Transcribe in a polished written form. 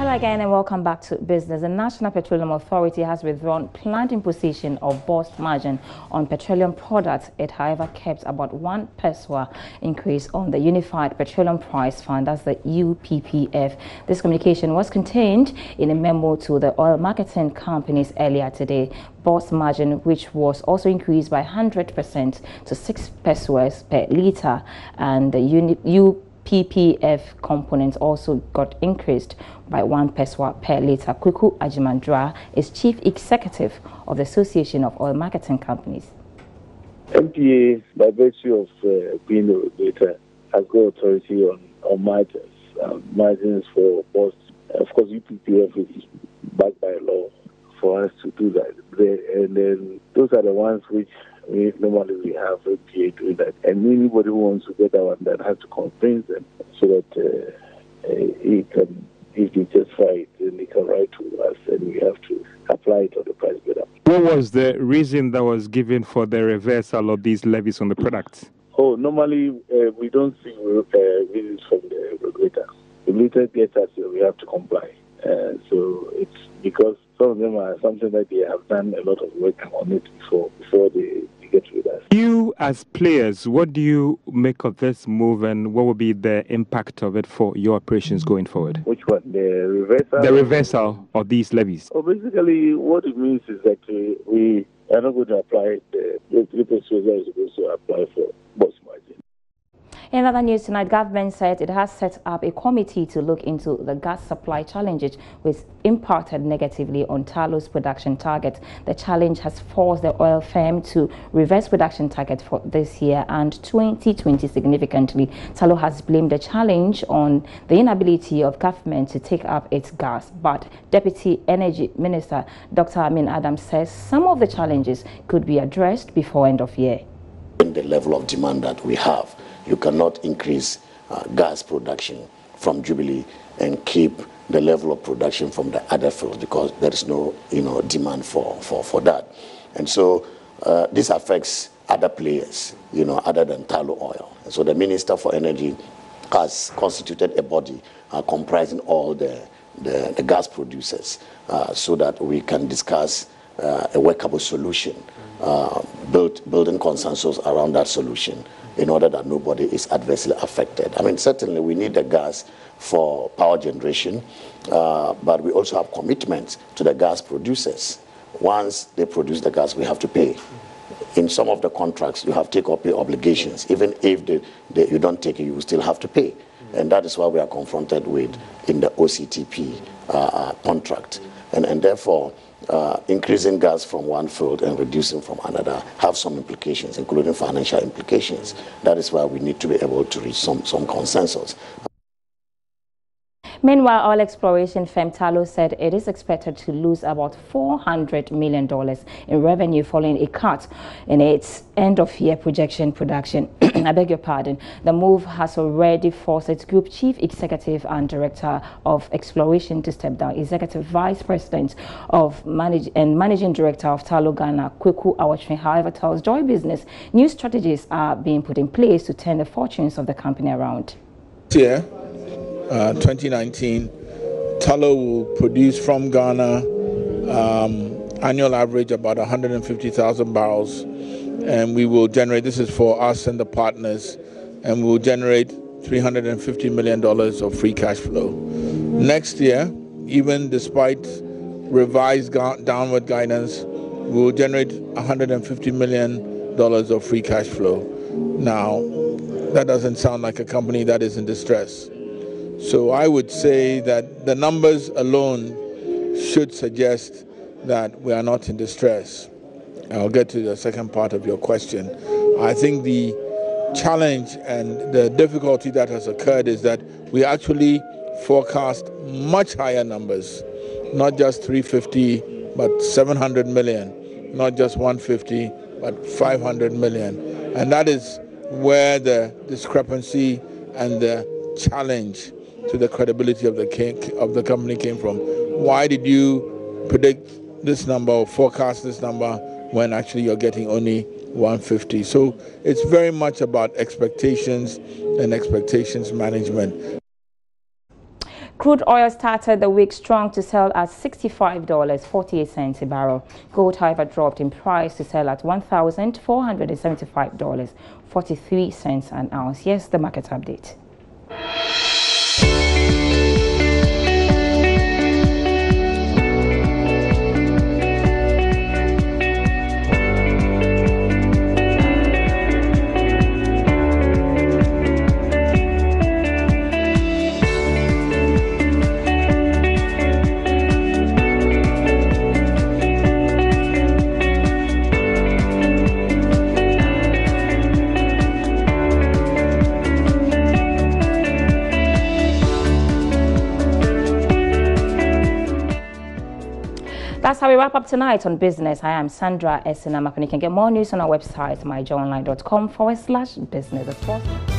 Hello again and welcome back to business. The National Petroleum Authority has withdrawn planned imposition of burst margin on petroleum products. It, however, kept about 1 peso increase on the Unified Petroleum Price Fund, that's the UPPF. This communication was contained in a memo to the oil marketing companies earlier today. Burst margin, which was also increased by 100% to 6 pesos per litre, and the UPPF components also got increased by 1 peso per litre. Kweku Ajimandra is Chief Executive of the Association of Oil Marketing Companies. MPA, by virtue of being a regulator, has got authority on margins. Margins for burst. Of course, UPPF is backed by law for us to do that. And then those are the ones which normally we have MPA doing that. And anybody who wants to get that one, that has to convince them so that he can, if they justify it, then they can write to us and we have to apply it on the price bidder. What was the reason that was given for the reversal of these levies on the products? Oh, normally we don't see reasons from the regulator. The regulator gets us, we have to comply. So it's because some of them are something that they have done a lot of work on it before they get with us. You as players, what do you make of this move and what will be the impact of it for your operations going forward? Which one? The reversal? The reversal of these levies. Oh, basically what it means is that we are not going to apply the 3% that is supposed to apply for burst margin. In other news tonight, government said it has set up a committee to look into the gas supply challenges which impacted negatively on Tullow's production target. The challenge has forced the oil firm to reverse production target for this year and 2020 significantly. Tullow has blamed the challenge on the inability of government to take up its gas. But Deputy Energy Minister Dr. Amin Adams says some of the challenges could be addressed before end of year. The level of demand that we have, you cannot increase gas production from Jubilee and keep the level of production from the other fields because there is no demand for that. And so this affects other players, other than Tullow Oil. And so the Minister for Energy has constituted a body comprising all the gas producers so that we can discuss a workable solution, building consensus around that solution in order that nobody is adversely affected. I mean, certainly we need the gas for power generation, but we also have commitments to the gas producers. Once they produce the gas, we have to pay. In some of the contracts, you have take-or-pay obligations. Even if you don't take it, you still have to pay. And that is what we are confronted with in the OCTP contract. And therefore, increasing gas from one field and reducing from another have some implications, including financial implications. That is why we need to be able to reach some consensus. Meanwhile, oil exploration firm Tullow said it is expected to lose about $400 million in revenue following a cut in its end-of-year projection production. I beg your pardon. The move has already forced its group chief executive and director of exploration to step down. Executive vice president of managing director of Tullow Ghana, Kweku Ajimandra, however, tells Joy Business new strategies are being put in place to turn the fortunes of the company around. 2019, Tullow will produce from Ghana annual average about 150,000 barrels, and we will generate, this is for us and the partners, and we will generate $350 million of free cash flow. Next year, even despite revised downward guidance, we will generate $150 million of free cash flow. Now, that doesn't sound like a company that is in distress. So I would say that the numbers alone should suggest that we are not in distress. I'll get to the second part of your question. I think the challenge and the difficulty that has occurred is that we actually forecast much higher numbers, not just 350, but 700 million, not just 150, but 500 million. And that is where the discrepancy and the challenge to the credibility of the company came from. Why did you predict this number or forecast this number when actually you're getting only 150? So it's very much about expectations and expectations management. Crude oil started the week strong to sell at $65.48 a barrel. Gold, however, dropped in price to sell at $1,475.43 an ounce. Here's the market update. That's how we wrap up tonight on Business. I am Sandra Esinamakun. You can get more news on our website, myjoyonline.com/business.